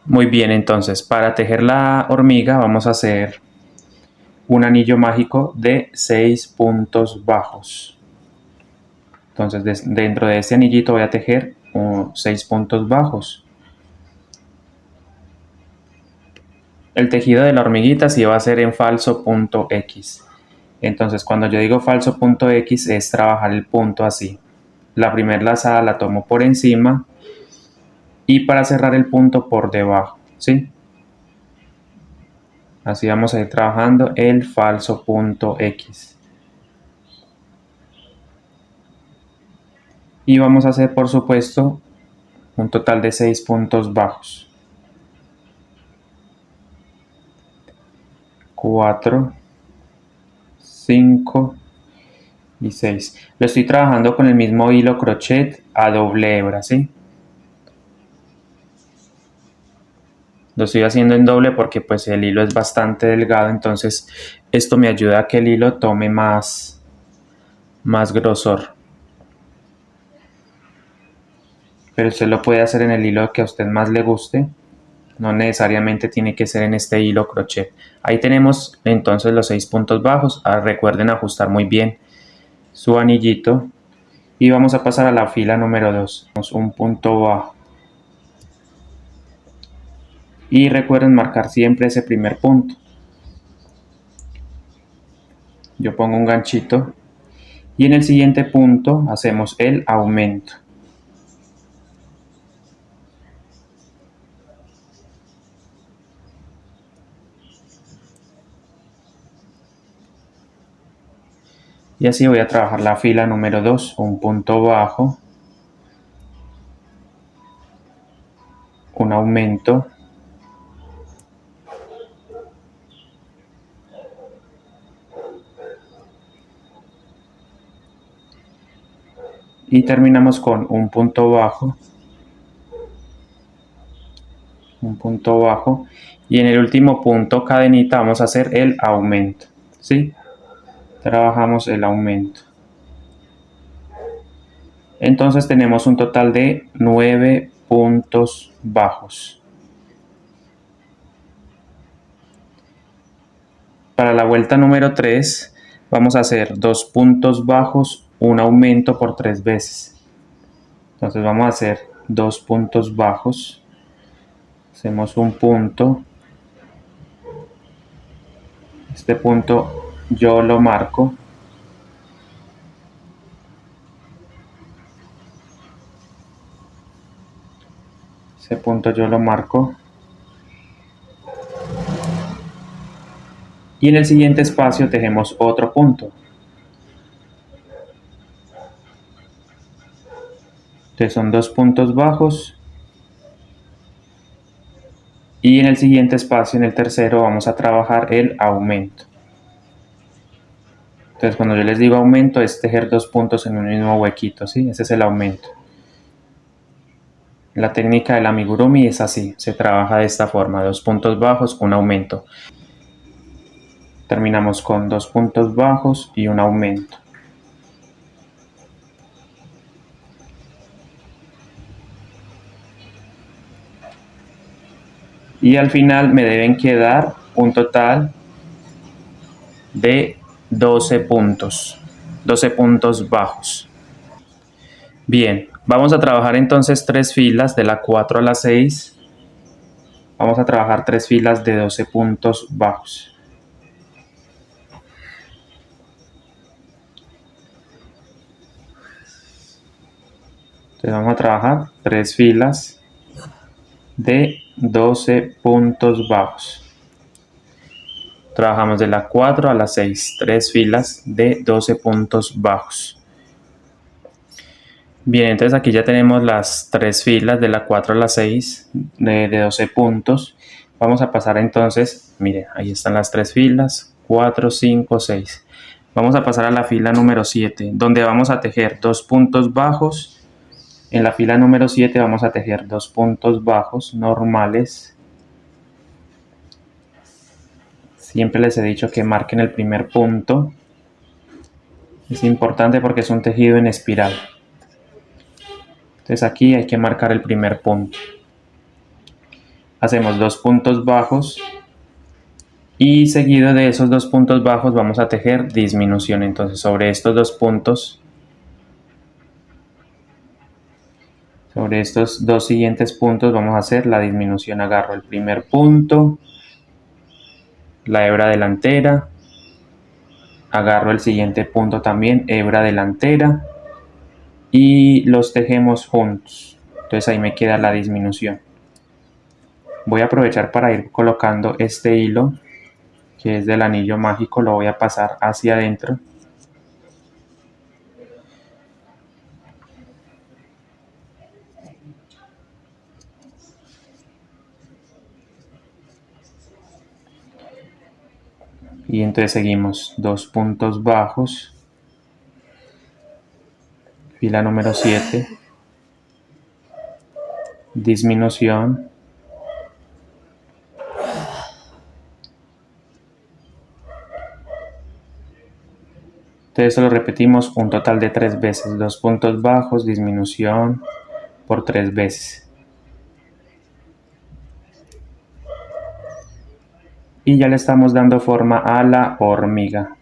Muy bien, entonces para tejer la hormiga vamos a hacer un anillo mágico de 6 puntos bajos. Entonces dentro de este anillito voy a tejer 6 puntos bajos. El tejido de la hormiguita sí va a ser en falso punto X. Entonces cuando yo digo falso punto X es trabajar el punto así. La primera lazada la tomo por encima y para cerrar el punto por debajo, ¿sí? Así vamos a ir trabajando el falso punto X. Y vamos a hacer, por supuesto, un total de 6 puntos bajos. 4, 5 y 6. Lo estoy trabajando con el mismo hilo crochet a doble hebra, ¿sí? Lo estoy haciendo en doble porque pues el hilo es bastante delgado, entonces esto me ayuda a que el hilo tome más grosor. Pero usted lo puede hacer en el hilo que a usted más le guste. No necesariamente tiene que ser en este hilo crochet. Ahí tenemos entonces los 6 puntos bajos. Recuerden ajustar muy bien su anillito. Y vamos a pasar a la fila número 2. Un punto bajo. Y recuerden marcar siempre ese primer punto. Yo pongo un ganchito. Y en el siguiente punto hacemos el aumento. Y así voy a trabajar la fila número 2, un punto bajo, un aumento, y terminamos con un punto bajo, y en el último punto cadenita vamos a hacer el aumento, ¿sí? Trabajamos el aumento. Entonces tenemos un total de 9 puntos bajos. Para la vuelta número 3 vamos a hacer 2 puntos bajos, un aumento por 3 veces. Entonces vamos a hacer 2 puntos bajos, hacemos un punto, este punto yo lo marco, ese punto yo lo marco, y en el siguiente espacio tejemos otro punto. Entonces son 2 puntos bajos, y en el siguiente espacio, en el tercero, vamos a trabajar el aumento. Entonces cuando yo les digo aumento es tejer 2 puntos en un mismo huequito, ¿sí? Ese es el aumento. La técnica del amigurumi es así, se trabaja de esta forma, 2 puntos bajos, un aumento. Terminamos con 2 puntos bajos y un aumento. Y al final me deben quedar un total de 12 puntos, 12 puntos bajos. Bien, vamos a trabajar entonces 3 filas de la 4 a la 6. Vamos a trabajar 3 filas de 12 puntos bajos. Entonces vamos a trabajar 3 filas de 12 puntos bajos. Trabajamos de la 4 a la 6, 3 filas de 12 puntos bajos. Bien, entonces aquí ya tenemos las 3 filas de la 4 a la 6 de 12 puntos. Vamos a pasar entonces, miren, ahí están las 3 filas, 4, 5, 6. Vamos a pasar a la fila número 7, donde vamos a tejer 2 puntos bajos. En la fila número 7 vamos a tejer 2 puntos bajos normales. Siempre les he dicho que marquen el primer punto. Es importante porque es un tejido en espiral. Entonces aquí hay que marcar el primer punto. hacemos 2 puntos bajos y seguido de esos 2 puntos bajos vamos a tejer disminución. Entonces sobre estos 2 puntos, sobre estos 2 siguientes puntos vamos a hacer la disminución. Agarro el primer punto, la hebra delantera, agarro el siguiente punto también, hebra delantera, y los tejemos juntos. Entonces ahí me queda la disminución. Voy a aprovechar para ir colocando este hilo que es del anillo mágico, lo voy a pasar hacia adentro. Y entonces seguimos 2 puntos bajos, fila número 7, disminución, entonces eso lo repetimos un total de 3 veces, 2 puntos bajos, disminución por 3 veces. Y ya le estamos dando forma a la hormiga.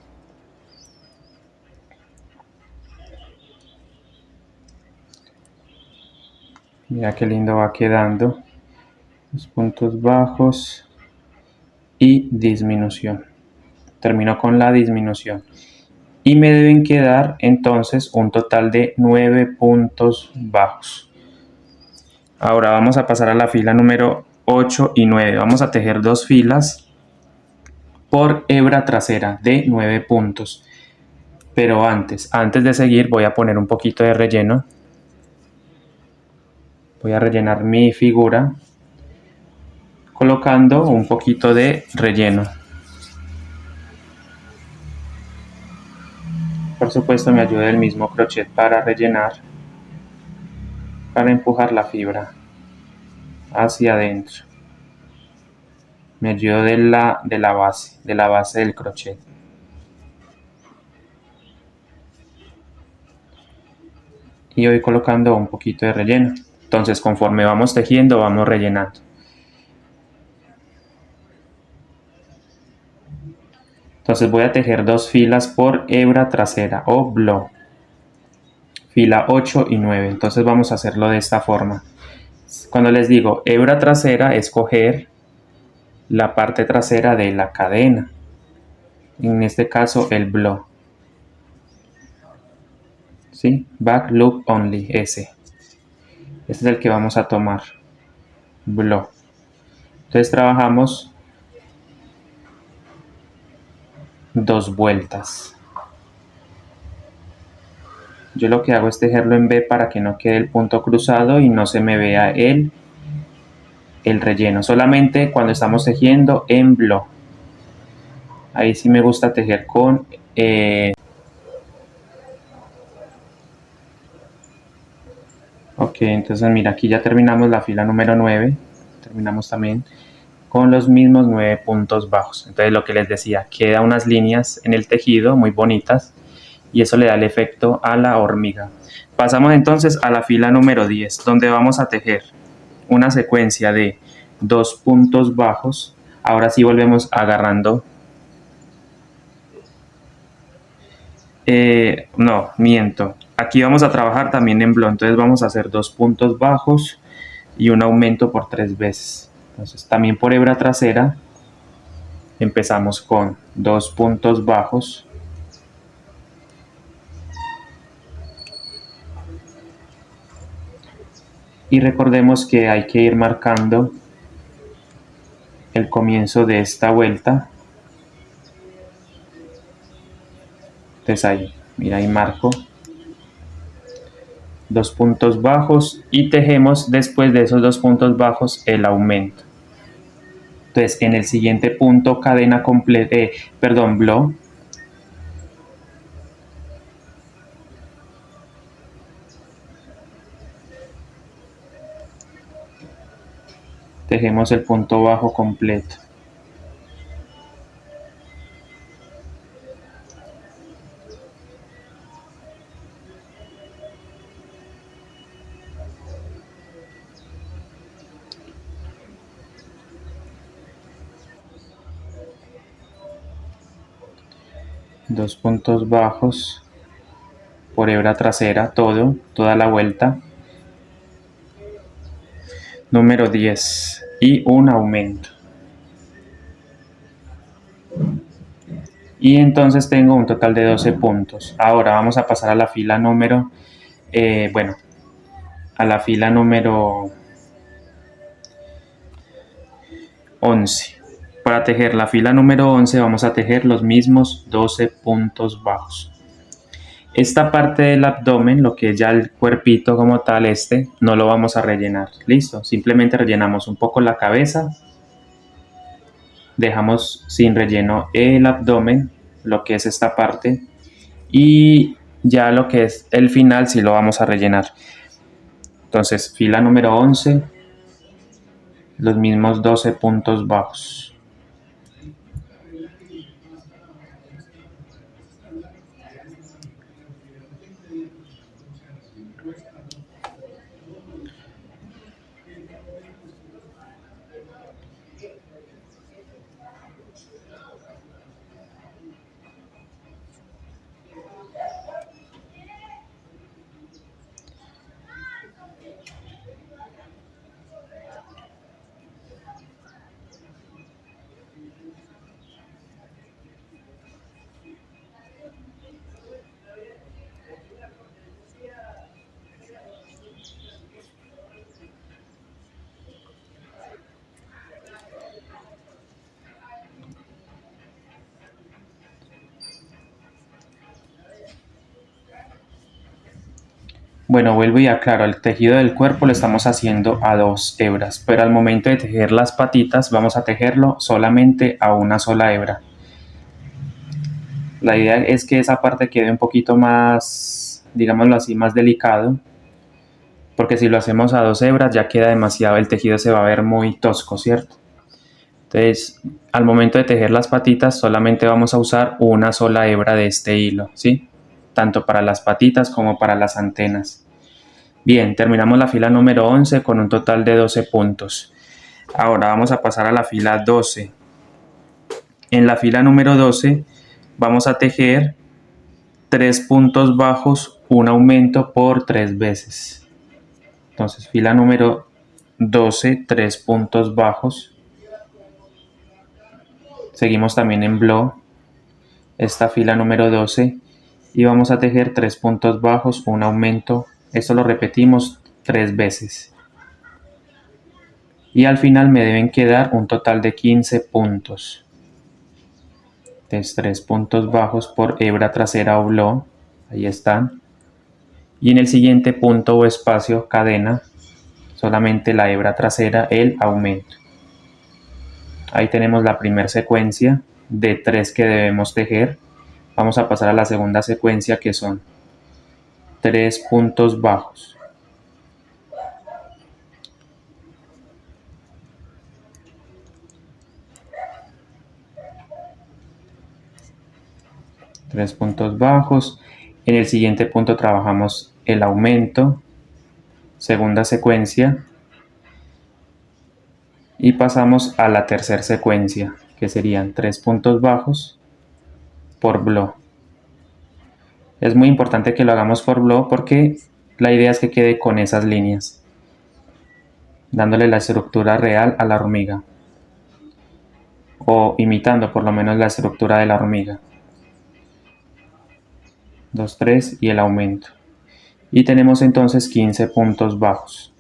Mira qué lindo va quedando. Los puntos bajos y disminución. Termino con la disminución. Y me deben quedar entonces un total de 9 puntos bajos. Ahora vamos a pasar a la fila número 8 y 9. Vamos a tejer 2 filas por hebra trasera de 9 puntos. Pero antes de seguir voy a poner un poquito de relleno. Voy a rellenar mi figura colocando un poquito de relleno. Por supuesto me ayuda el mismo crochet para rellenar, para empujar la fibra hacia adentro. Me ayudo de la base del crochet. Y voy colocando un poquito de relleno. Entonces conforme vamos tejiendo vamos rellenando. Entonces voy a tejer 2 filas por hebra trasera o blow. Fila 8 y 9. Entonces vamos a hacerlo de esta forma. Cuando les digo hebra trasera es coger la parte trasera de la cadena. En este caso el blow. ¿Sí? Back loop only, ese. Este es el que vamos a tomar. Blow. Entonces trabajamos 2 vueltas. Yo lo que hago es tejerlo en V para que no quede el punto cruzado y no se me vea el relleno. Solamente cuando estamos tejiendo en blow. Ahí sí me gusta tejer con ok, entonces mira, aquí ya terminamos la fila número 9. Terminamos también con los mismos 9 puntos bajos. Entonces lo que les decía, queda unas líneas en el tejido muy bonitas y eso le da el efecto a la hormiga. Pasamos entonces a la fila número 10, donde vamos a tejer una secuencia de 2 puntos bajos. Ahora sí volvemos agarrando. No, miento. Aquí vamos a trabajar también en blow, entonces vamos a hacer 2 puntos bajos y un aumento por 3 veces. Entonces también por hebra trasera empezamos con 2 puntos bajos, y recordemos que hay que ir marcando el comienzo de esta vuelta. Entonces ahí, mira, ahí marco 2 puntos bajos y tejemos después de esos 2 puntos bajos el aumento. Entonces en el siguiente punto cadena completa, blow, tejemos el punto bajo completo. 2 puntos bajos por hebra trasera, toda la vuelta. Número 10 y un aumento. Y entonces tengo un total de 12 puntos. Ahora vamos a pasar a la fila número, a la fila número 11. Para tejer la fila número 11 vamos a tejer los mismos 12 puntos bajos. Esta parte del abdomen, lo que es ya el cuerpito como tal, no lo vamos a rellenar. Listo, simplemente rellenamos un poco la cabeza. Dejamos sin relleno el abdomen, lo que es esta parte. Y ya lo que es el final sí lo vamos a rellenar. Entonces, fila número 11, los mismos 12 puntos bajos. Bueno, vuelvo y aclaro, el tejido del cuerpo lo estamos haciendo a 2 hebras, pero al momento de tejer las patitas vamos a tejerlo solamente a una sola hebra. La idea es que esa parte quede un poquito más, digámoslo así, más delicado, porque si lo hacemos a 2 hebras ya queda demasiado, el tejido se va a ver muy tosco, ¿cierto? Entonces, al momento de tejer las patitas solamente vamos a usar una sola hebra de este hilo, ¿sí? Tanto para las patitas como para las antenas. Bien, terminamos la fila número 11 con un total de 12 puntos. Ahora vamos a pasar a la fila 12. En la fila número 12 vamos a tejer 3 puntos bajos, un aumento por 3 veces. Entonces, fila número 12, 3 puntos bajos. Seguimos también en blow esta fila número 12 y vamos a tejer 3 puntos bajos, un aumento. Esto lo repetimos 3 veces. Y al final me deben quedar un total de 15 puntos. Entonces 3 puntos bajos por hebra trasera o blow. Ahí están. Y en el siguiente punto o espacio cadena, solamente la hebra trasera, el aumento. Ahí tenemos la primera secuencia de 3 que debemos tejer. Vamos a pasar a la segunda secuencia, que son 3 puntos bajos. Tres puntos bajos. En el siguiente punto trabajamos el aumento, segunda secuencia, y pasamos a la tercera secuencia, que serían 3 puntos bajos por blow. Es muy importante que lo hagamos por blow porque la idea es que quede con esas líneas, dándole la estructura real a la hormiga, o imitando por lo menos la estructura de la hormiga. 2, 3 y el aumento. Y tenemos entonces 15 puntos bajos.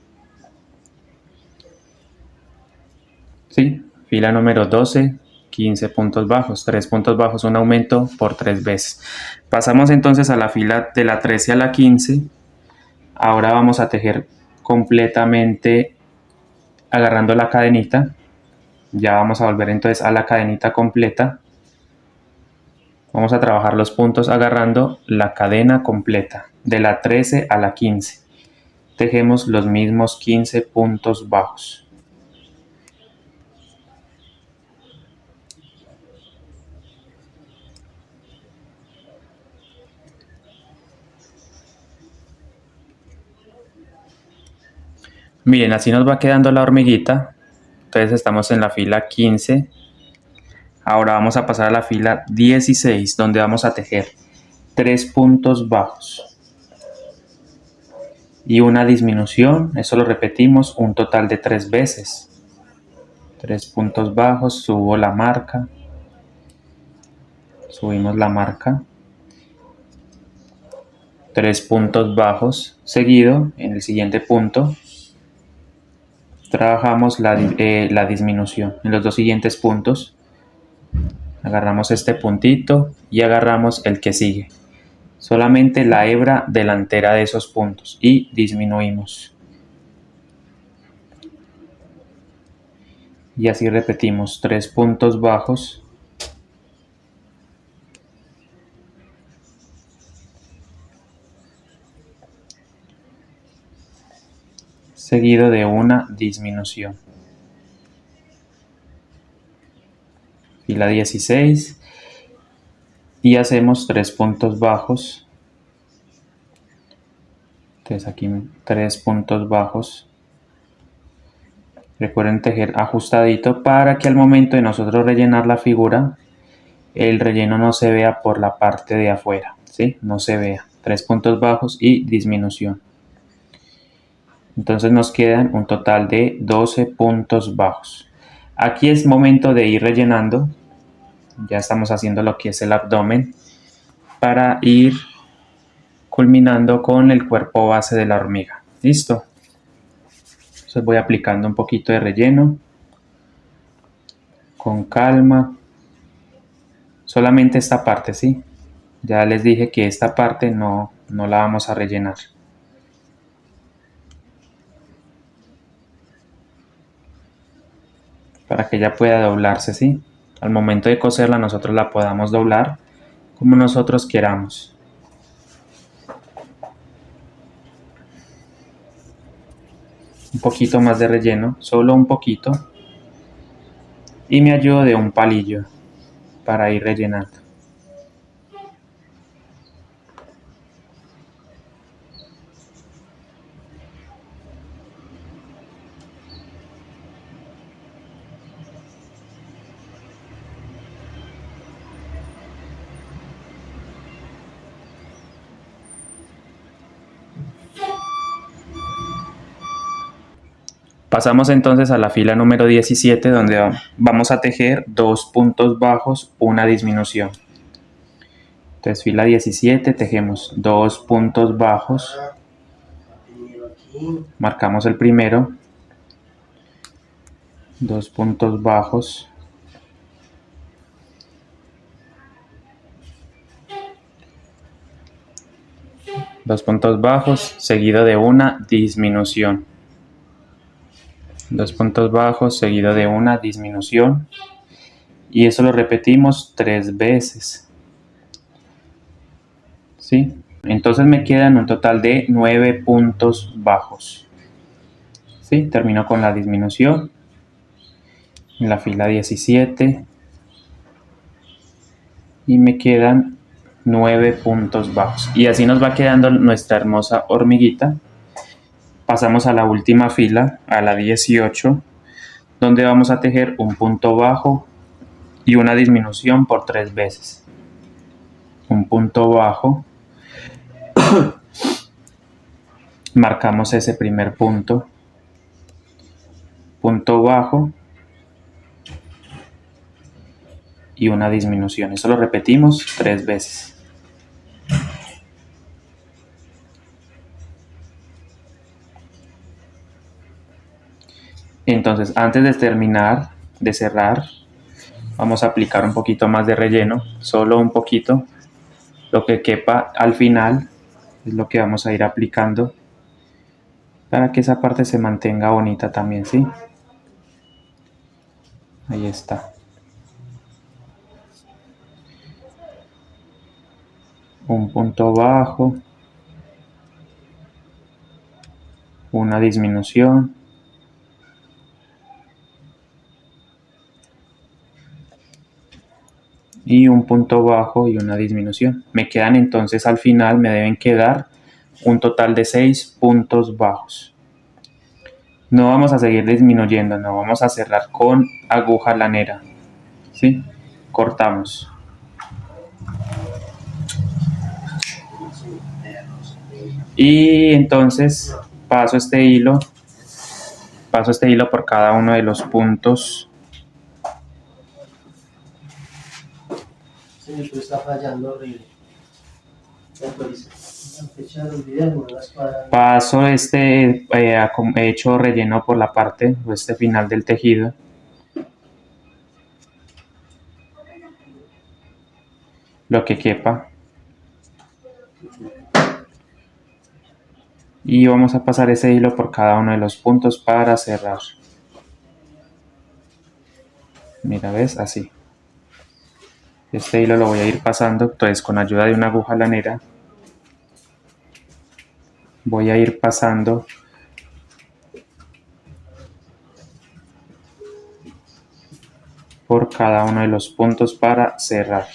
¿Sí? Fila número 12, 15 puntos bajos, 3 puntos bajos, un aumento por 3 veces. Pasamos entonces a la fila de la 13 a la 15. Ahora vamos a tejer completamente agarrando la cadenita. Ya vamos a volver entonces a la cadenita completa. Vamos a trabajar los puntos agarrando la cadena completa, de la 13 a la 15. Tejemos los mismos 15 puntos bajos. Bien, así nos va quedando la hormiguita. Entonces estamos en la fila 15. Ahora vamos a pasar a la fila 16, donde vamos a tejer 3 puntos bajos y una disminución. Eso lo repetimos un total de 3 veces. 3 puntos bajos, subo la marca, subimos la marca, 3 puntos bajos, seguido en el siguiente punto trabajamos la disminución. En los dos siguientes puntos agarramos este puntito y agarramos el que sigue, solamente la hebra delantera de esos puntos, y disminuimos. Y así repetimos 3 puntos bajos, seguido de una disminución. Fila 16 y hacemos 3 puntos bajos. Entonces aquí 3 puntos bajos. Recuerden tejer ajustadito para que al momento de nosotros rellenar la figura, el relleno no se vea por la parte de afuera, ¿sí? No se vea. 3 puntos bajos y disminución. Entonces nos quedan un total de 12 puntos bajos. Aquí es momento de ir rellenando. Ya estamos haciendo lo que es el abdomen para ir culminando con el cuerpo base de la hormiga. ¿Listo? Entonces voy aplicando un poquito de relleno con calma. Solamente esta parte, ¿sí? Ya les dije que esta parte no la vamos a rellenar. Para que ella pueda doblarse, ¿sí? Al momento de coserla nosotros la podamos doblar como nosotros queramos. Un poquito más de relleno, solo un poquito. Y me ayudo de un palillo para ir rellenando. Pasamos entonces a la fila número 17, donde vamos a tejer 2 puntos bajos, una disminución. Entonces fila 17, tejemos 2 puntos bajos, marcamos el primero, 2 puntos bajos, dos puntos bajos, seguido de una disminución. 2 puntos bajos seguido de una disminución, y eso lo repetimos 3 veces, ¿sí? Entonces me quedan un total de 9 puntos bajos, ¿sí? Termino con la disminución en la fila 17 y me quedan 9 puntos bajos, y así nos va quedando nuestra hermosa hormiguita. Pasamos a la última fila, a la 18, donde vamos a tejer un punto bajo y una disminución por 3 veces. Un punto bajo, marcamos ese primer punto, punto bajo y una disminución. Eso lo repetimos 3 veces. Entonces, antes de terminar, de cerrar, vamos a aplicar un poquito más de relleno, solo un poquito, lo que quepa al final es lo que vamos a ir aplicando para que esa parte se mantenga bonita también, ¿sí? Ahí está. Un punto bajo, una disminución, y un punto bajo y una disminución. Me quedan entonces al final, me deben quedar un total de 6 puntos bajos. No vamos a seguir disminuyendo, no, vamos a cerrar con aguja lanera, ¿sí? cortamos. Y entonces paso este hilo por cada uno de los puntos. Sí, tú está fallando horrible. Paso este hecho relleno por la parte, este final del tejido. Lo que quepa. Y vamos a pasar ese hilo por cada uno de los puntos para cerrar. Mira, ¿ves? Así. Este hilo lo voy a ir pasando, entonces con ayuda de una aguja lanera voy a ir pasando por cada uno de los puntos para cerrar.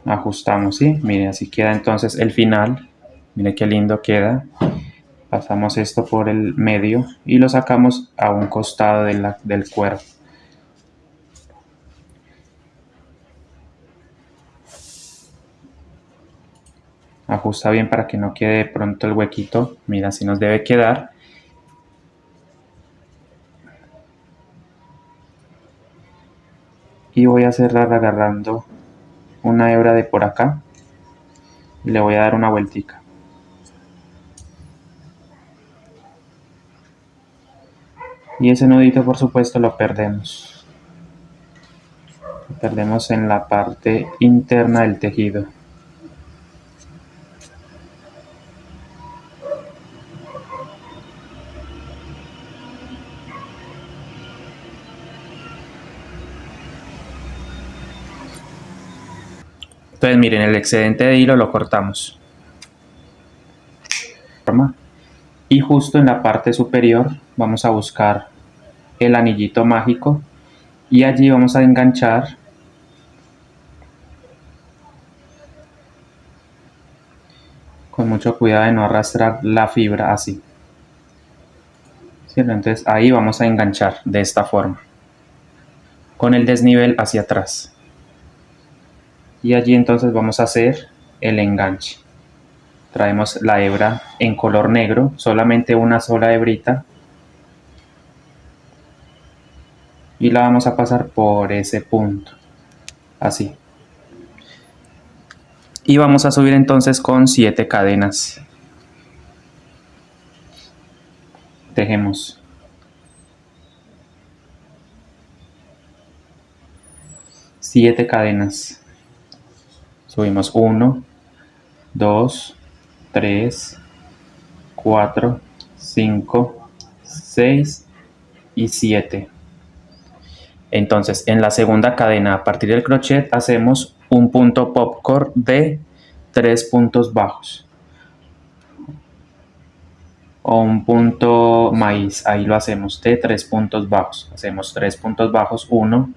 Ajustamos, ¿sí? Mire, así queda entonces el final. Mire qué lindo queda. Pasamos esto por el medio y lo sacamos a un costado del cuerpo. Ajusta bien para que no quede de pronto el huequito. Mira, así nos debe quedar. Y voy a cerrar agarrando una hebra de por acá. Y le voy a dar una vueltica. Y ese nudito, por supuesto, lo perdemos. Lo perdemos en la parte interna del tejido. Entonces miren, el excedente de hilo lo cortamos. Y justo en la parte superior vamos a buscar el anillito mágico y allí vamos a enganchar con mucho cuidado de no arrastrar la fibra así. ¿Cierto? Entonces ahí vamos a enganchar de esta forma, con el desnivel hacia atrás. Y allí entonces vamos a hacer el enganche. Traemos la hebra en color negro, solamente una sola hebrita. Y la vamos a pasar por ese punto, así. Y vamos a subir entonces con 7 cadenas. Tejemos. Siete cadenas. Subimos 1, 2, 3, 4, 5, 6 y 7. Entonces, en la segunda cadena, a partir del crochet, hacemos un punto popcorn de 3 puntos bajos. O un punto maíz, ahí lo hacemos de 3 puntos bajos. Hacemos 3 puntos bajos, 1,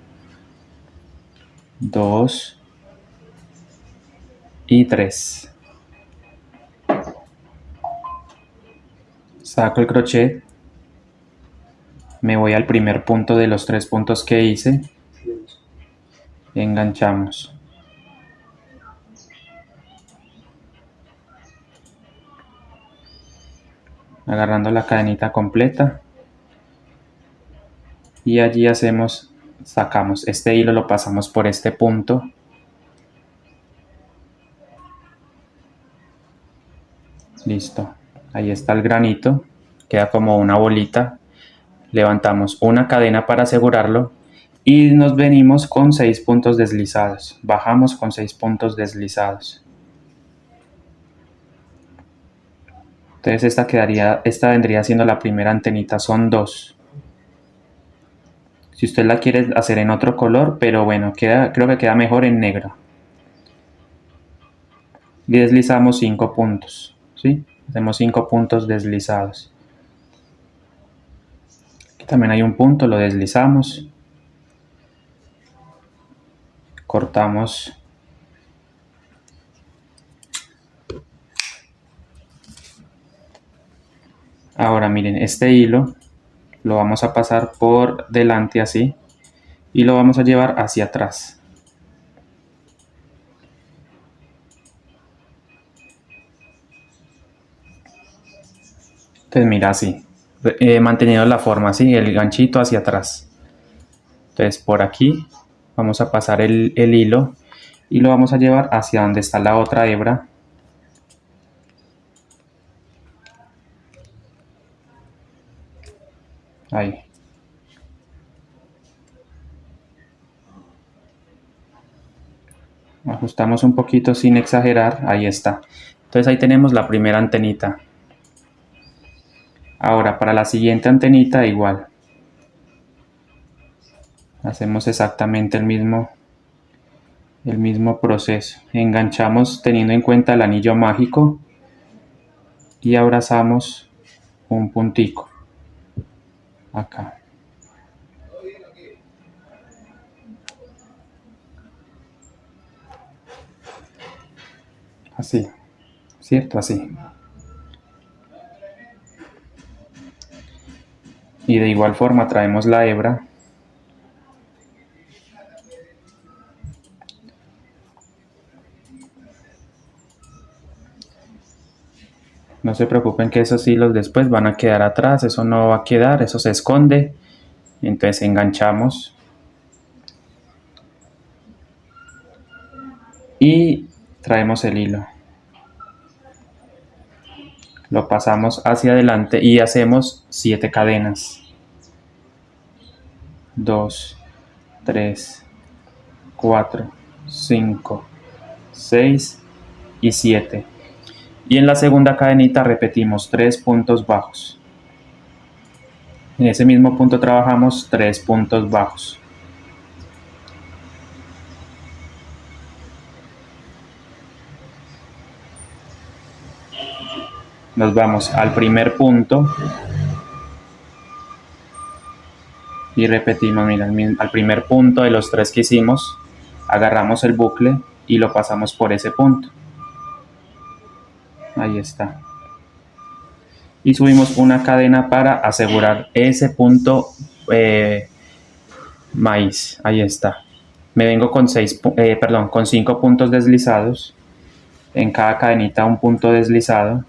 2 y 3. Saco el crochet, me voy al primer punto de los 3 puntos que hice, enganchamos. Agarrando la cadenita completa y allí sacamos este hilo, lo pasamos por este punto. Listo, ahí está el granito, queda como una bolita. Levantamos una cadena para asegurarlo y nos venimos con 6 puntos deslizados. Bajamos con 6 puntos deslizados. Entonces esta vendría siendo la primera antenita, son 2. Si usted la quiere hacer en otro color, pero bueno, creo que queda mejor en negro. Y deslizamos 5 puntos, ¿sí? Hacemos 5 puntos deslizados. Aquí también hay un punto, lo deslizamos. Cortamos miren, este hilo lo vamos a pasar por delante así y lo vamos a llevar hacia atrás. Entonces mira así, manteniendo la forma así, el ganchito hacia atrás. Entonces por aquí vamos a pasar el hilo y lo vamos a llevar hacia donde está la otra hebra. Ahí. Ajustamos un poquito sin exagerar, ahí está. Entonces ahí tenemos la primera antenita. Ahora para la siguiente antenita igual. Hacemos exactamente el mismo proceso. Enganchamos teniendo en cuenta el anillo mágico y abrazamos un puntico acá. Así, ¿cierto? Así. Y de igual forma traemos la hebra. No se preocupen que esos hilos después van a quedar atrás, eso no va a quedar, eso se esconde. Entonces enganchamos y traemos el hilo. Lo pasamos hacia adelante y hacemos 7 cadenas. 2, 3, 4, 5, 6 y 7. Y en la segunda cadenita repetimos 3 puntos bajos. En ese mismo punto trabajamos 3 puntos bajos. Nos vamos al primer punto y repetimos, mira, al primer punto de los 3 que hicimos, agarramos el bucle y lo pasamos por ese punto. Ahí está. Y subimos una cadena para asegurar ese punto maíz. Ahí está. Me vengo con 5 puntos deslizados. En cada cadenita un punto deslizado.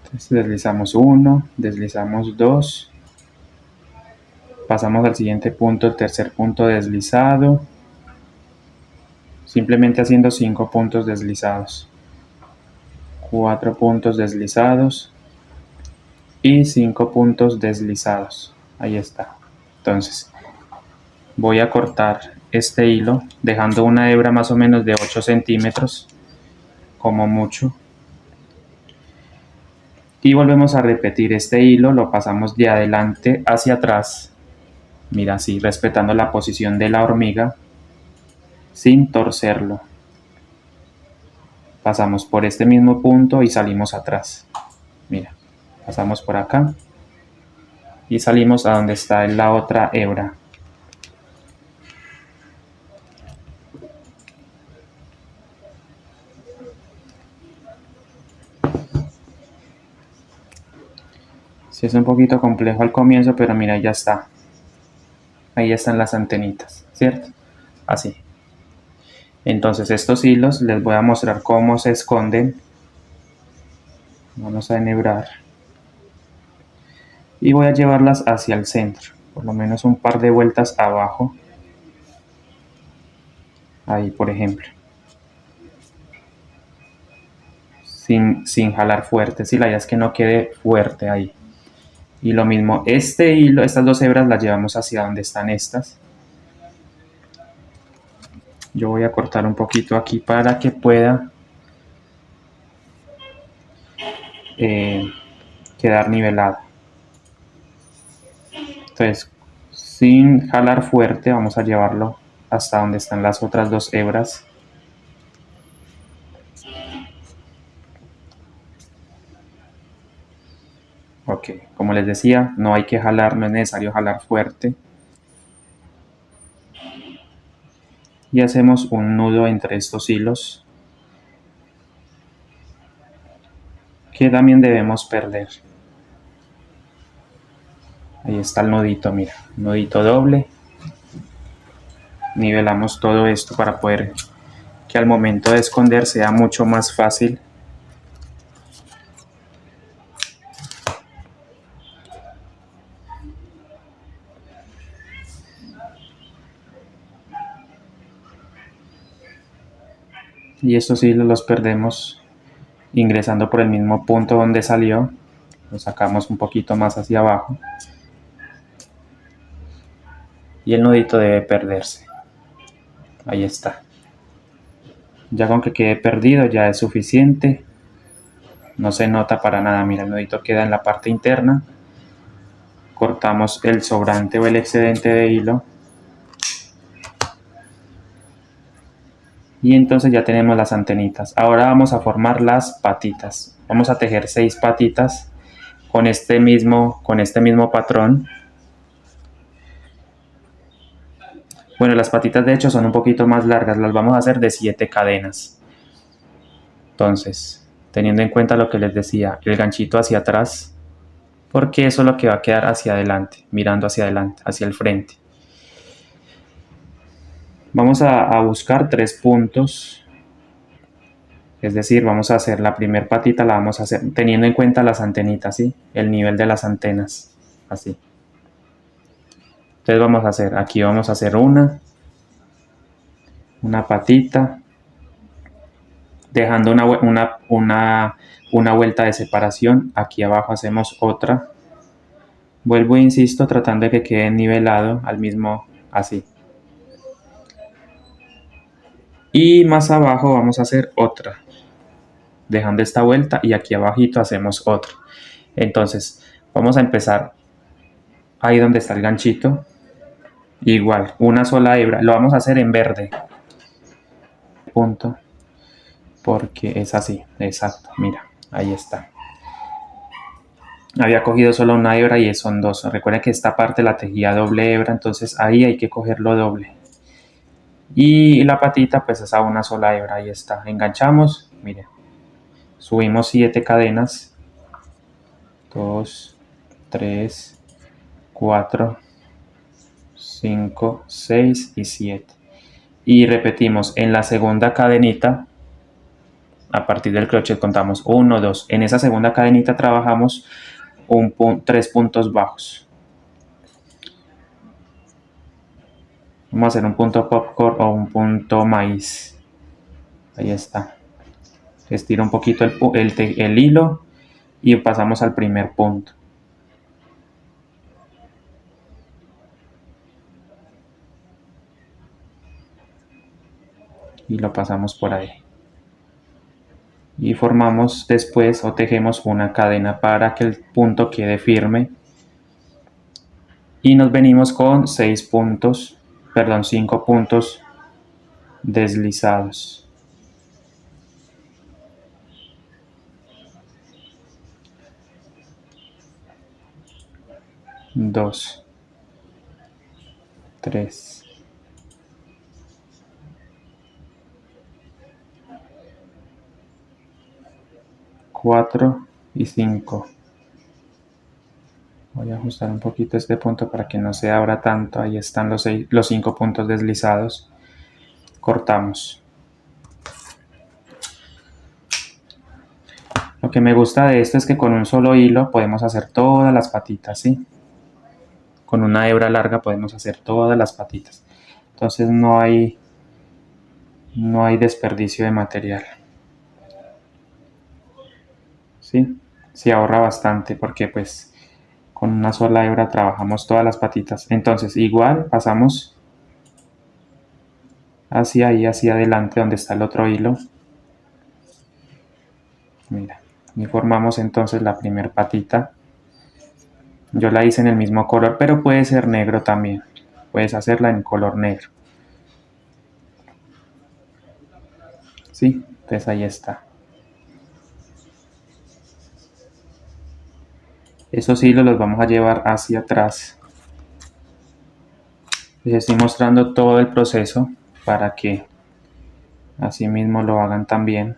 Entonces deslizamos 1, deslizamos 2. Pasamos al siguiente punto, el tercer punto deslizado. Simplemente haciendo 5 puntos deslizados. 4 puntos deslizados. Y 5 puntos deslizados. Ahí está. Entonces voy a cortar este hilo dejando una hebra más o menos de 8 centímetros como mucho y volvemos a repetir este hilo, lo pasamos de adelante hacia atrás, mira así, respetando la posición de la hormiga sin torcerlo. Pasamos por este mismo punto y salimos atrás, mira, pasamos por acá y salimos a donde está la otra hebra. Sí, es un poquito complejo al comienzo, pero mira, ya está. Ahí están las antenitas, ¿cierto? Así. Entonces estos hilos les voy a mostrar cómo se esconden. Vamos a enhebrar. Y voy a llevarlas hacia el centro, por lo menos un par de vueltas abajo. Ahí, por ejemplo. Sin jalar fuerte, si la idea es que no quede fuerte ahí. Y lo mismo, este hilo, estas dos hebras las llevamos hacia donde están estas. Yo voy a cortar un poquito aquí para que pueda quedar nivelado. Entonces, sin jalar fuerte, vamos a llevarlo hasta donde están las otras dos hebras. Ok, como les decía, no hay que jalar, no es necesario jalar fuerte. y hacemos un nudo entre estos hilos que también debemos perder. Ahí está el nudito, mira, nudito doble. Nivelamos todo esto para poder que al momento de esconder sea mucho más fácil. Y estos hilos los perdemos ingresando por el mismo punto donde salió. Lo sacamos un poquito más hacia abajo y el nudito debe perderse. Ahí está. Ya con que quede perdido ya es suficiente. No se nota para nada. Mira, el nudito queda en la parte interna. Cortamos el sobrante o el excedente de hilo. Y entonces ya tenemos las antenitas. Ahora vamos a formar las patitas. Vamos a tejer 6 patitas con este mismo patrón. Bueno, las patitas de hecho son un poquito más largas. Las vamos a hacer de 7 cadenas. Entonces, teniendo en cuenta lo que les decía, el ganchito hacia atrás, porque eso es lo que va a quedar hacia adelante, mirando hacia adelante, hacia el frente. Vamos a buscar 3 puntos, es decir, vamos a hacer la primera patita, la vamos a hacer teniendo en cuenta las antenitas, ¿sí? El nivel de las antenas, así. Entonces vamos a hacer, aquí vamos a hacer una patita, dejando una vuelta de separación. Aquí abajo hacemos otra. Vuelvo e insisto, tratando de que quede nivelado al mismo, así. Y más abajo vamos a hacer otra, dejando esta vuelta, y aquí abajito hacemos otra. Entonces vamos a empezar ahí donde está el ganchito. Igual, una sola hebra. Lo vamos a hacer en verde. Punto. Porque es así, exacto. Mira, ahí está. Había cogido solo una hebra y son 2. Recuerden que esta parte la tejía doble hebra, entonces ahí hay que cogerlo doble. Y la patita pues es a una sola hebra, ahí está. Enganchamos, miren. Subimos 7 cadenas. 2, 3, 4, 5, 6 y 7. Y repetimos en la segunda cadenita. A partir del crochet contamos 1, 2. En esa segunda cadenita trabajamos 3 puntos bajos. Vamos a hacer un punto popcorn o un punto maíz. Ahí está. Estiro un poquito el hilo y pasamos al primer punto. Y lo pasamos por ahí. Y formamos después o tejemos una cadena para que el punto quede firme. Y nos venimos con 5 puntos deslizados. Dos, 3, 4 y 5. Voy a ajustar un poquito este punto para que no se abra tanto. Ahí están los 5 puntos deslizados. Cortamos. Lo que me gusta de esto es que con un solo hilo podemos hacer todas las patitas, ¿sí? Con una hebra larga podemos hacer todas las patitas. Entonces no hay desperdicio de material. ¿Sí? Se ahorra bastante porque pues con una sola hebra trabajamos todas las patitas. Entonces igual pasamos hacia ahí, hacia adelante donde está el otro hilo. Mira, y formamos entonces la primera patita. Yo la hice en el mismo color, pero puede ser negro también. Puedes hacerla en color negro. ¿Sí? Entonces ahí está. Esos hilos los vamos a llevar hacia atrás. Les estoy mostrando todo el proceso para que así mismo lo hagan también.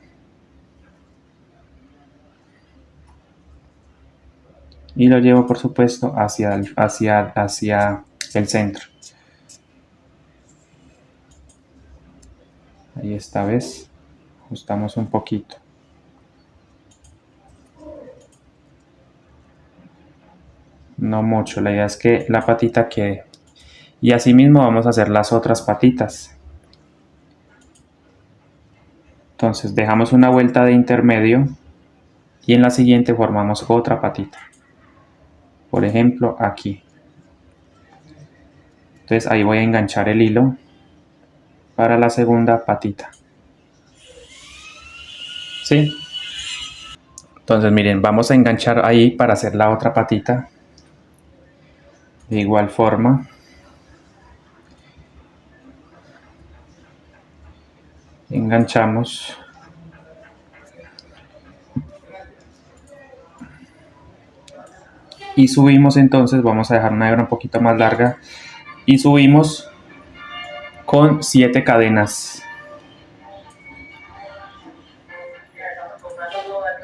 Y lo llevo, por supuesto, hacia el centro. Ahí esta vez ajustamos un poquito. No mucho, la idea es que la patita quede. Y así mismo vamos a hacer las otras patitas. Entonces dejamos una vuelta de intermedio y en la siguiente formamos otra patita. Por ejemplo, aquí. Entonces ahí voy a enganchar el hilo para la segunda patita. ¿Sí? Entonces miren, vamos a enganchar ahí para hacer la otra patita. De igual forma. Enganchamos. Y subimos entonces, vamos a dejar una hebra un poquito más larga. Y subimos con 7 cadenas.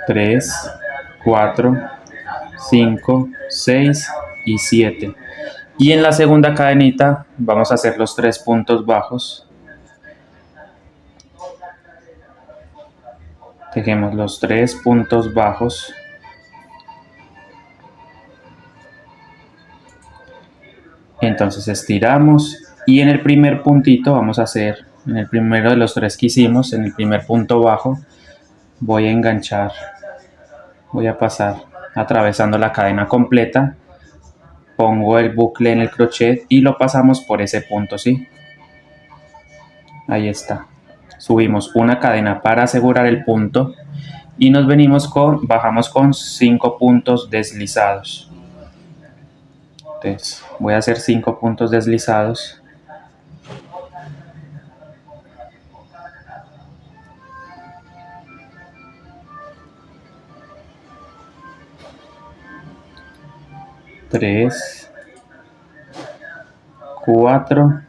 3, 4, 5, 6 y 7. Y en la segunda cadenita vamos a hacer los 3 puntos bajos. Tejemos los 3 puntos bajos. Entonces estiramos y en el primer puntito vamos a hacer, en el primero de los 3 que hicimos, en el primer punto bajo, voy a enganchar, voy a pasar atravesando la cadena completa, pongo el bucle en el crochet y lo pasamos por ese punto, ¿sí? Ahí está. Subimos una cadena para asegurar el punto y nos bajamos con 5 puntos deslizados. Entonces voy a hacer 5 puntos deslizados. Tres, 4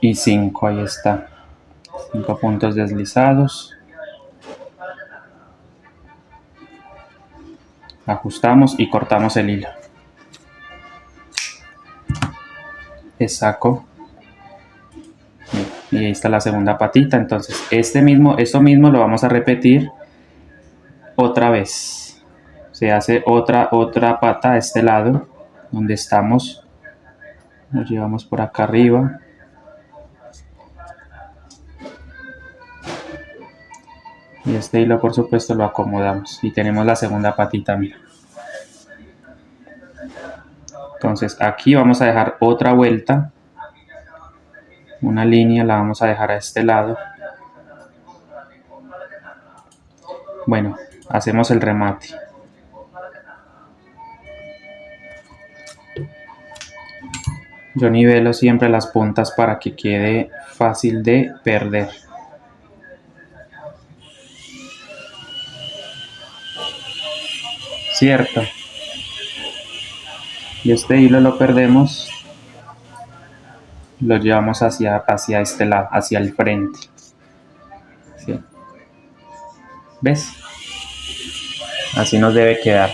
y 5, ahí está. 5 puntos deslizados. Ajustamos y cortamos el hilo. Le saco. Y ahí está la segunda patita. Entonces, esto mismo lo vamos a repetir otra vez. Se hace otra pata a este lado, donde estamos. Nos llevamos por acá arriba. Y este hilo, por supuesto, lo acomodamos. Y tenemos la segunda patita, mira. Entonces, aquí vamos a dejar otra vuelta. Una línea la vamos a dejar a este lado. Bueno, hacemos el remate. Yo nivelo siempre las puntas para que quede fácil de perder. ¿Cierto? Y este hilo lo perdemos, lo llevamos hacia este lado, hacia el frente. ¿Sí? ¿Ves? Así nos debe quedar.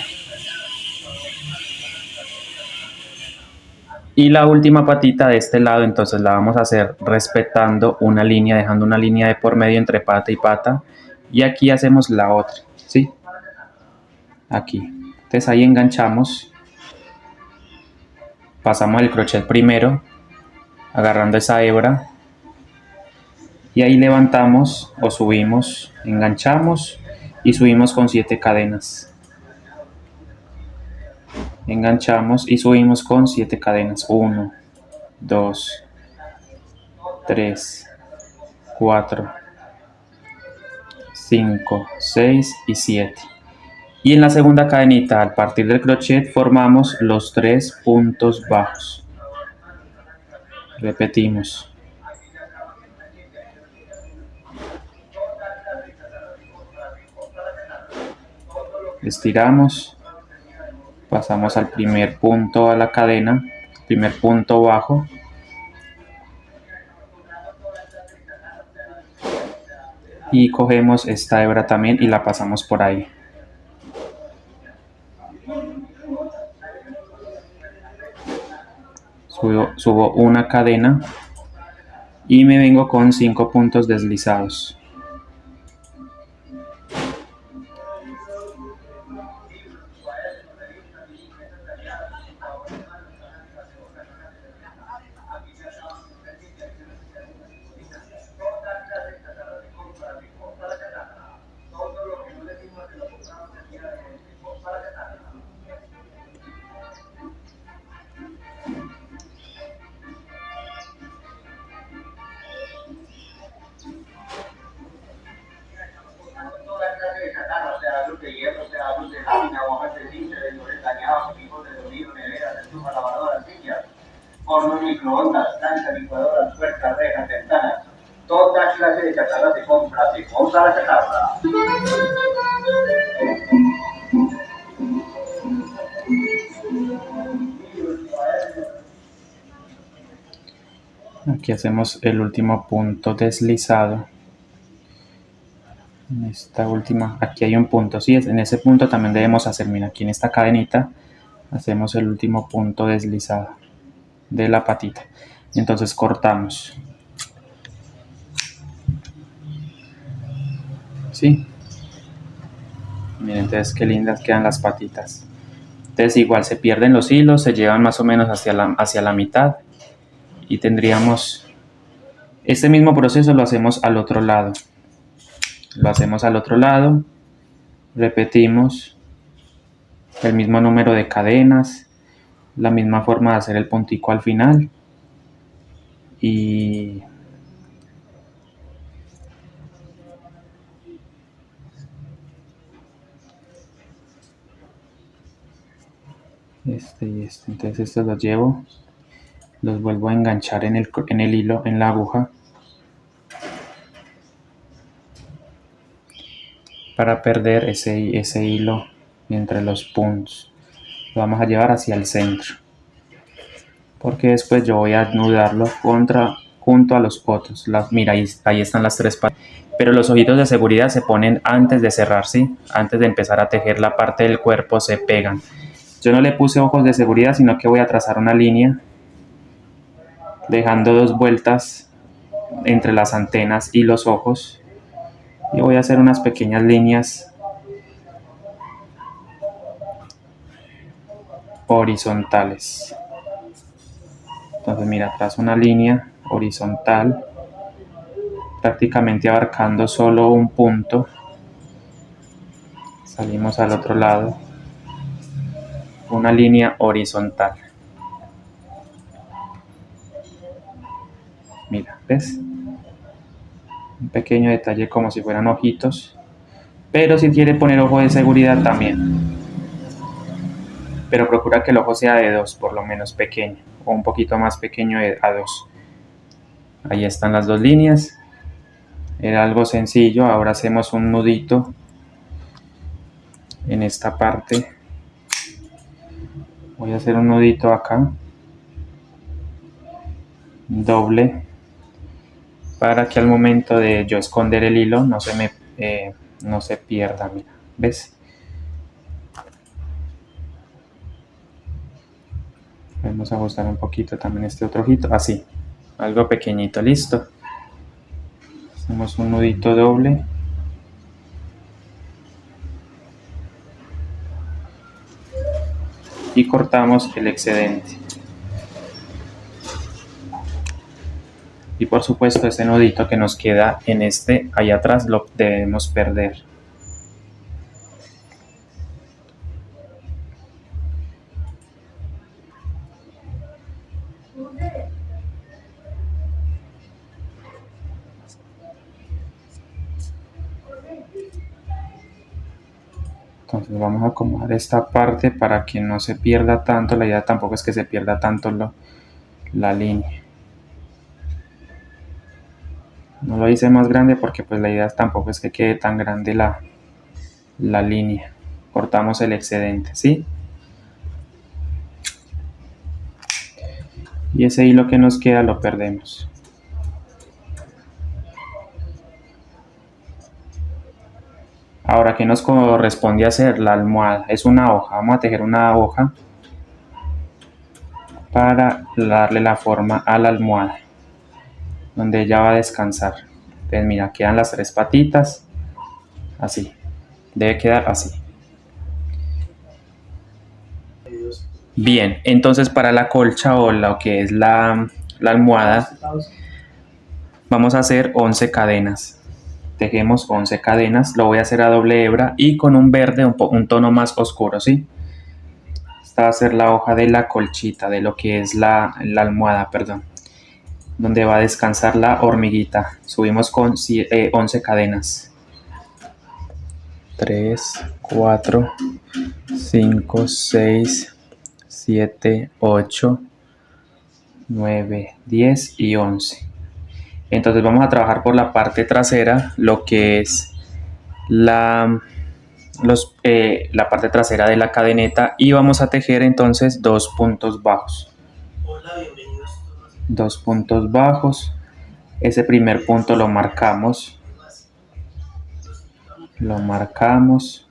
Y la última patita de este lado, entonces la vamos a hacer respetando una línea, dejando una línea de por medio entre pata y pata. Y aquí hacemos la otra, ¿sí? Aquí. Entonces ahí enganchamos. Pasamos el crochet primero, agarrando esa hebra. Y ahí levantamos o subimos, enganchamos y subimos con 7 cadenas. Enganchamos y subimos con 7 cadenas. 1, 2, 3, 4, 5, 6 y 7. Y en la segunda cadenita, al partir del crochet, formamos los 3 puntos bajos. Repetimos. Estiramos, pasamos al primer punto a la cadena, primer punto bajo, y cogemos esta hebra también y la pasamos por ahí. Subo una cadena y me vengo con 5 puntos deslizados. Horno, microondas, plancha, licuadora, puertas, rejas, ventanas, toda clase de chatarra se compra la chatarra. Aquí hacemos el último punto deslizado. En esta última, aquí hay un punto, sí, en ese punto también debemos hacer, mira, aquí en esta cadenita hacemos el último punto deslizado de la patita. Entonces cortamos. ¿Sí? Miren, entonces qué lindas quedan las patitas. Entonces igual se pierden los hilos, se llevan más o menos hacia la mitad y tendríamos este mismo proceso. Lo hacemos al otro lado. Lo hacemos al otro lado, repetimos el mismo número de cadenas, la misma forma de hacer el puntico al final y este y este. Entonces estos los llevo, los vuelvo a enganchar en el hilo, en la aguja, para perder ese hilo entre los puntos. Lo vamos a llevar hacia el centro, porque después yo voy a anudarlo junto a los otros. Mira, ahí están las tres partes. Pero los ojitos de seguridad se ponen antes de cerrar, ¿sí? Antes de empezar a tejer la parte del cuerpo se pegan. Yo no le puse ojos de seguridad, sino que voy a trazar una línea, dejando 2 vueltas entre las antenas y los ojos. Y voy a hacer unas pequeñas líneas horizontales. Entonces mira, trazo una línea horizontal, prácticamente abarcando solo un punto. Salimos al otro lado, una línea horizontal. Mira, ¿ves? Un pequeño detalle como si fueran ojitos, pero si quiere poner ojo de seguridad también, pero procura que el ojo sea de 2, por lo menos pequeño, o un poquito más pequeño a 2. Ahí están las 2 líneas. Era algo sencillo. Ahora hacemos un nudito en esta parte. Voy a hacer un nudito acá, doble, para que al momento de yo esconder el hilo no se pierda. Mira, ¿ves? Podemos ajustar un poquito también este otro ojito, así, algo pequeñito, listo. Hacemos un nudito doble. Y cortamos el excedente. Y por supuesto ese nudito que nos queda en ahí atrás lo debemos perder. Entonces vamos a acomodar esta parte para que no se pierda tanto. La idea tampoco es que se pierda tanto la línea. No lo hice más grande porque pues la idea tampoco es que quede tan grande la línea. Cortamos el excedente, ¿sí? y ese hilo que nos queda lo perdemos. Ahora, ¿qué nos corresponde hacer? La almohada es una hoja. Vamos a tejer una hoja para darle la forma a la almohada, donde ella va a descansar. Entonces mira, quedan las 3 patitas, así, debe quedar así. Bien, entonces para la colcha o lo que es la almohada, vamos a hacer 11 cadenas. Tejemos 11 cadenas, lo voy a hacer a doble hebra y con un verde un tono más oscuro, ¿sí? Esta va a ser la hoja de la colchita, de lo que es la almohada, perdón, donde va a descansar la hormiguita. Subimos con 11 cadenas. 3, 4, 5, 6, 7, 8, 9, 10 y 11. Entonces vamos a trabajar por la parte trasera, lo que es la parte trasera de la cadeneta, y vamos a tejer entonces 2 puntos bajos. 2 puntos bajos. Ese primer punto lo marcamos. Lo marcamos.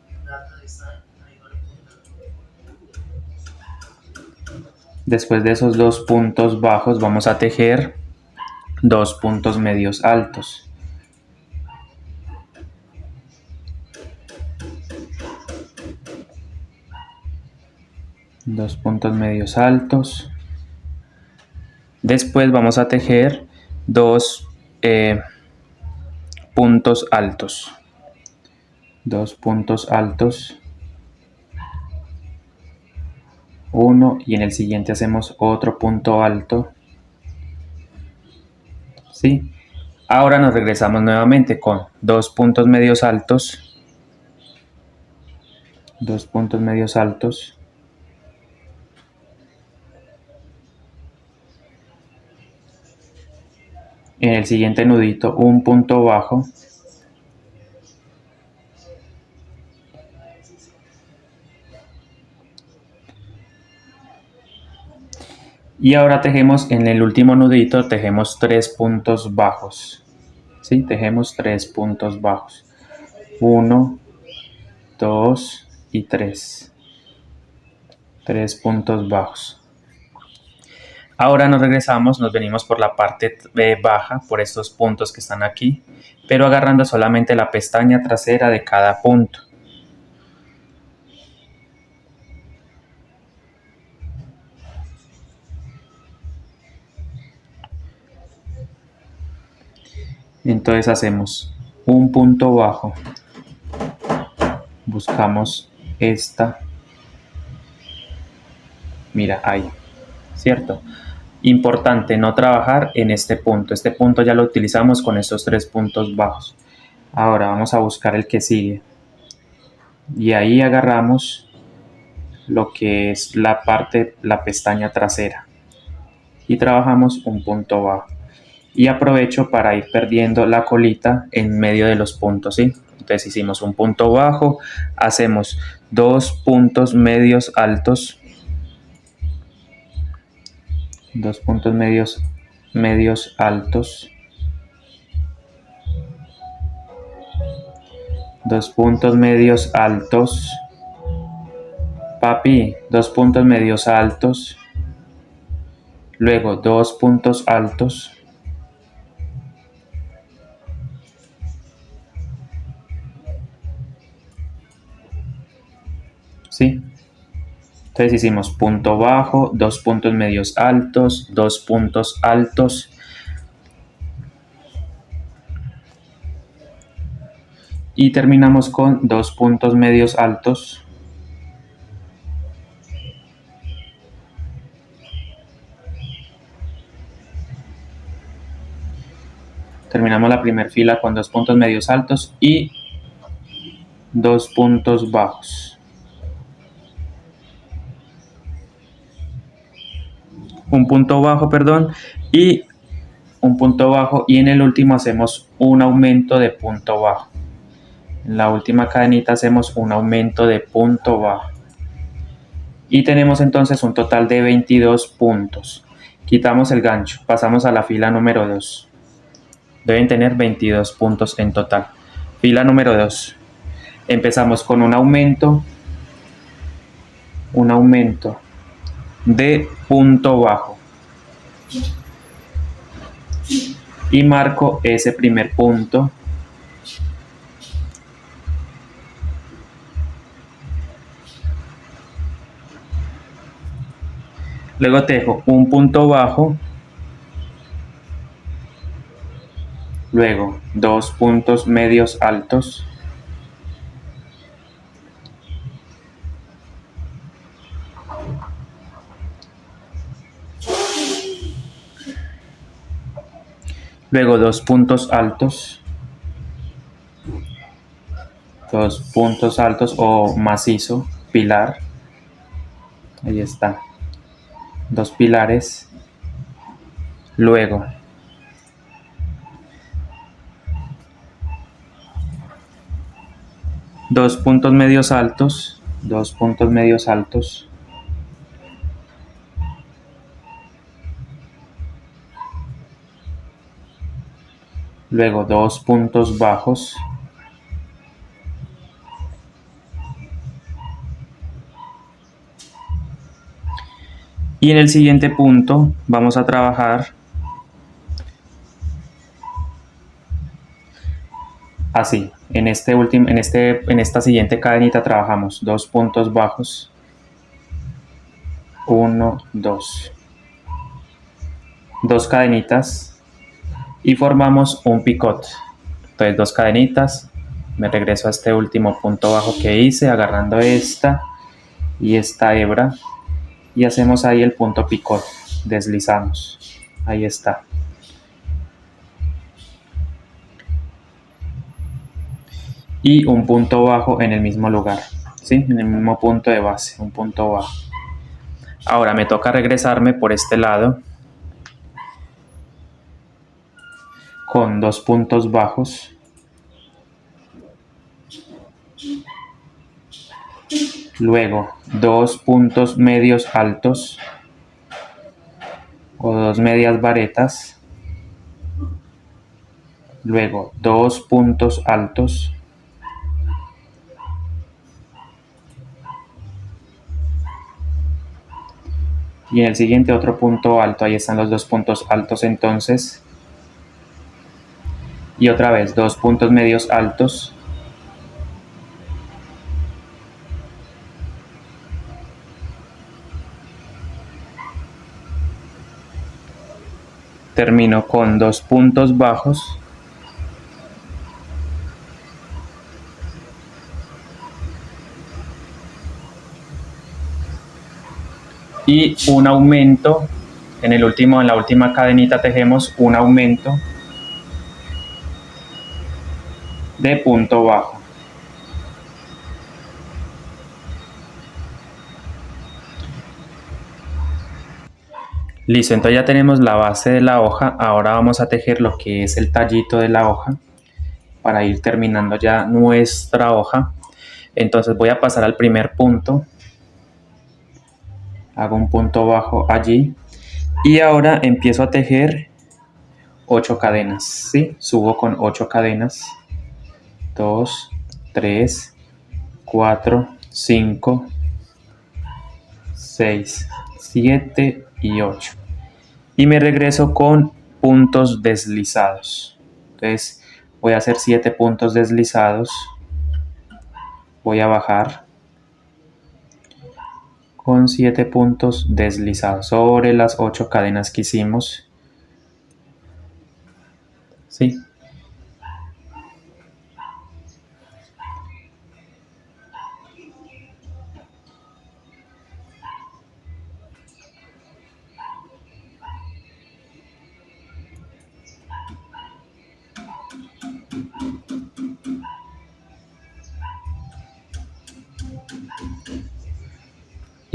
Después de esos 2 puntos bajos vamos a tejer 2 puntos medios altos. Dos puntos medios altos. Después vamos a tejer 2 puntos altos. 2 puntos altos. Uno, y en el siguiente hacemos otro punto alto. ¿Sí? Ahora nos regresamos nuevamente con 2 puntos medios altos. 2 puntos medios altos. En el siguiente nudito un punto bajo. Y ahora tejemos en el último nudito, tejemos 3 puntos bajos. ¿Sí? Tejemos 3 puntos bajos. 1, 2 y 3. 3 puntos bajos. Ahora nos regresamos, nos venimos por la parte baja, por estos puntos que están aquí, pero agarrando solamente la pestaña trasera de cada punto. Entonces hacemos un punto bajo, buscamos esta, mira ahí, ¿cierto? Importante no trabajar en este punto ya lo utilizamos con estos 3 puntos bajos. Ahora vamos a buscar el que sigue y ahí agarramos lo que es la pestaña trasera y trabajamos un punto bajo. Y aprovecho para ir perdiendo la colita en medio de los puntos, ¿sí? Entonces hicimos un punto bajo, hacemos 2 puntos medios altos, 2 puntos medios altos, 2 puntos medios altos, papi, 2 puntos medios altos, luego 2 puntos altos, ¿sí? Entonces hicimos punto bajo, 2 puntos medios altos, 2 puntos altos, y terminamos con 2 puntos medios altos, terminamos la primera fila con 2 puntos medios altos y 2 puntos bajos. Un punto bajo, perdón, y un punto bajo, y en el último hacemos un aumento de punto bajo. En la última cadenita hacemos un aumento de punto bajo. Y tenemos entonces un total de 22 puntos. Quitamos el gancho, pasamos a la fila número 2. Deben tener 22 puntos en total. Fila número 2. Empezamos con un aumento de punto bajo. Y marco ese primer punto. Luego tejo un punto bajo. Luego 2 puntos medios altos. Luego 2 puntos altos. 2 puntos altos o macizo, pilar. Ahí está. 2 pilares. Luego dos puntos medios altos. 2 puntos medios altos. Luego 2 puntos bajos. Y en el siguiente punto vamos a trabajar así. En esta siguiente cadenita trabajamos 2 puntos bajos. 1, 2. 2 cadenitas y formamos un picot. Entonces 2 cadenitas. Me regreso a este último punto bajo que hice agarrando esta y esta hebra. Y hacemos ahí el punto picot, deslizamos, ahí está. Y un punto bajo en el mismo lugar, ¿sí? En el mismo punto de base, un punto bajo. Ahora me toca regresarme por este lado con 2 puntos bajos. Luego 2 puntos medios altos o 2 medias varetas. Luego 2 puntos altos. Y en el siguiente otro punto alto, ahí están los 2 puntos altos entonces. Y otra vez 2 puntos medios altos. Termino con 2 puntos bajos. Y un aumento, en la última cadenita tejemos un aumento de punto bajo. Listo, entonces ya tenemos la base de la hoja. Ahora vamos a tejer lo que es el tallito de la hoja para ir terminando ya nuestra hoja. Entonces voy a pasar al primer punto. Hago un punto bajo allí. Y ahora empiezo a tejer 8 cadenas, ¿sí? Subo con 8 cadenas. 2, 3, 4, 5, 6, 7 y 8. Y me regreso con puntos deslizados. Entonces voy a hacer 7 puntos deslizados. Voy a bajar con 7 puntos deslizados sobre las 8 cadenas que hicimos. ¿Sí?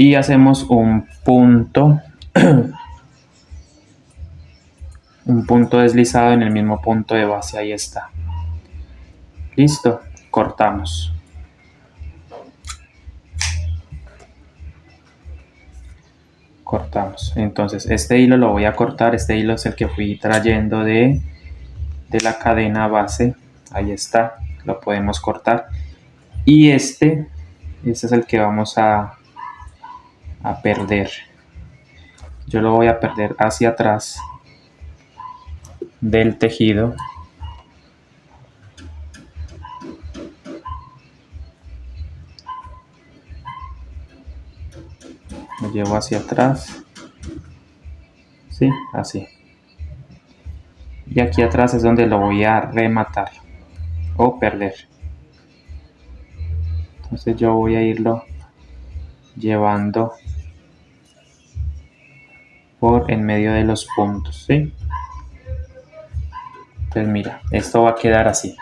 Y hacemos un punto deslizado en el mismo punto de base. Ahí está. Listo, cortamos. cortamos. Entonces este hilo lo voy a cortar. Este hilo es el que fui trayendo de la cadena base. Ahí está, lo podemos cortar. Y este es el que vamos a perder. Yo lo voy a perder hacia atrás del tejido. Lo llevo hacia atrás. Sí, así. Y aquí atrás es donde lo voy a rematar o perder. Entonces yo voy a irlo llevando por en medio de los puntos, ¿sí? Entonces mira, esto va a quedar así.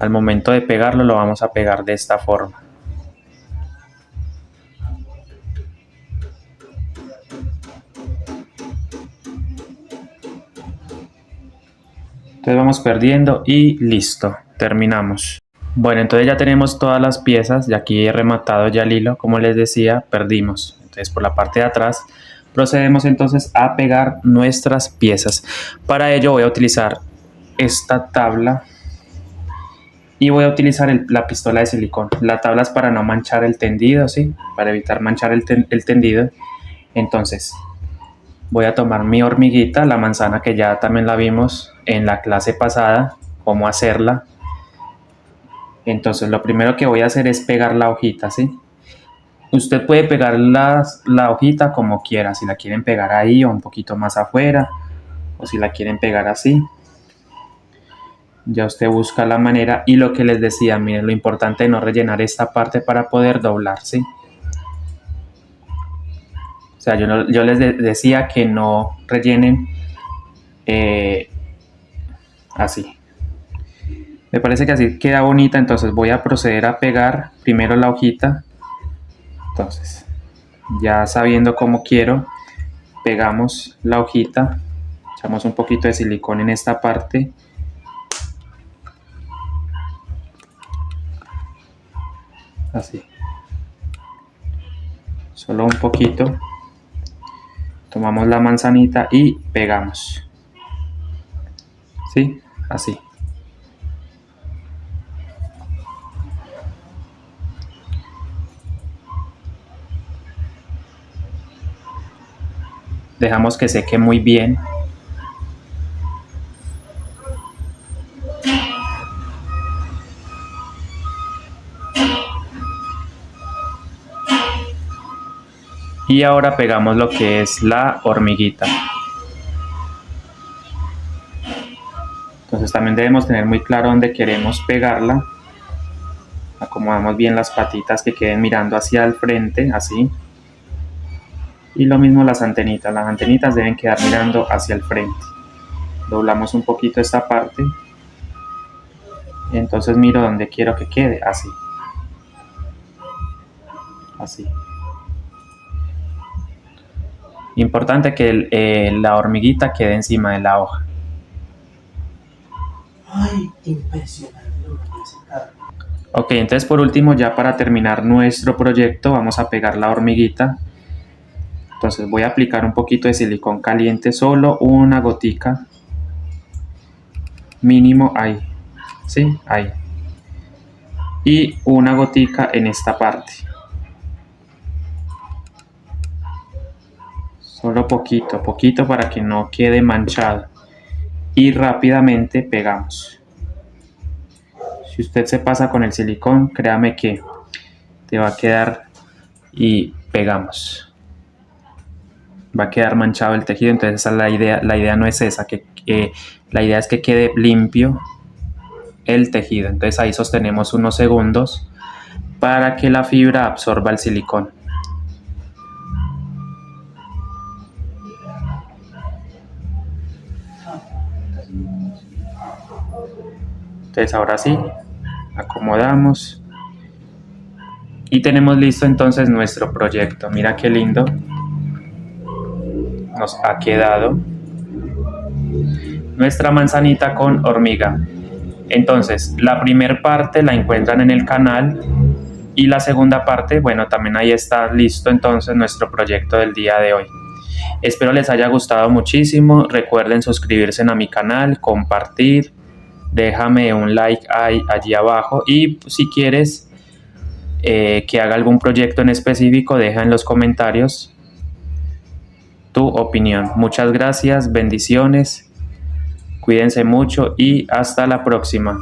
Al momento de pegarlo lo vamos a pegar de esta forma. Entonces vamos perdiendo y listo, terminamos. Bueno, entonces ya tenemos todas las piezas y aquí he rematado ya el hilo. Como les decía, perdimos. Entonces por la parte de atrás procedemos entonces a pegar nuestras piezas. Para ello voy a utilizar esta tabla y voy a utilizar la pistola de silicón. La tabla es para no manchar el tendido, ¿sí? Para evitar manchar el tendido. Entonces voy a tomar mi hormiguita, la manzana que ya también la vimos en la clase pasada, cómo hacerla. Entonces lo primero que voy a hacer es pegar la hojita, ¿sí? Usted puede pegar la hojita como quiera, si la quieren pegar ahí o un poquito más afuera, o si la quieren pegar así. Ya usted busca la manera. Y lo que les decía, miren, lo importante es no rellenar esta parte para poder doblar, ¿sí? O sea, yo les decía que no rellenen así. Me parece que así queda bonita, entonces voy a proceder a pegar primero la hojita. Entonces, ya sabiendo cómo quiero, pegamos la hojita, echamos un poquito de silicón en esta parte. Así. Solo un poquito. Tomamos la manzanita y pegamos. ¿Sí? Así. Dejamos que seque muy bien. Y ahora pegamos lo que es la hormiguita. Entonces también debemos tener muy claro dónde queremos pegarla. Acomodamos bien las patitas que queden mirando hacia el frente, así. Y lo mismo las antenitas deben quedar mirando hacia el frente. Doblamos un poquito esta parte. Entonces miro donde quiero que quede, así. Así. Importante que la hormiguita quede encima de la hoja. Ay, impresionante lo que hace Carlos. Ok, entonces por último, ya para terminar nuestro proyecto, vamos a pegar la hormiguita. Entonces voy a aplicar un poquito de silicón caliente, solo una gotica. Mínimo ahí. ¿Sí? Ahí. Y una gotica en esta parte. Solo poquito, poquito para que no quede manchado. Y rápidamente pegamos. Si usted se pasa con el silicón, créame que te va a quedar y pegamos. Va a quedar manchado el tejido, entonces esa es la idea. La idea no es esa, la idea es que quede limpio el tejido. Entonces ahí sostenemos unos segundos para que la fibra absorba el silicón. Entonces ahora sí, acomodamos y tenemos listo entonces nuestro proyecto. Mira qué lindo nos ha quedado nuestra manzanita con hormiga. Entonces la primera parte la encuentran en el canal Y la segunda parte, bueno, también ahí está listo entonces nuestro proyecto del día de hoy. Espero les haya gustado muchísimo. Recuerden suscribirse a mi canal, compartir, déjame un like allí abajo y si quieres que haga algún proyecto en específico, deja en los comentarios tu opinión. Muchas gracias, bendiciones, cuídense mucho y hasta la próxima.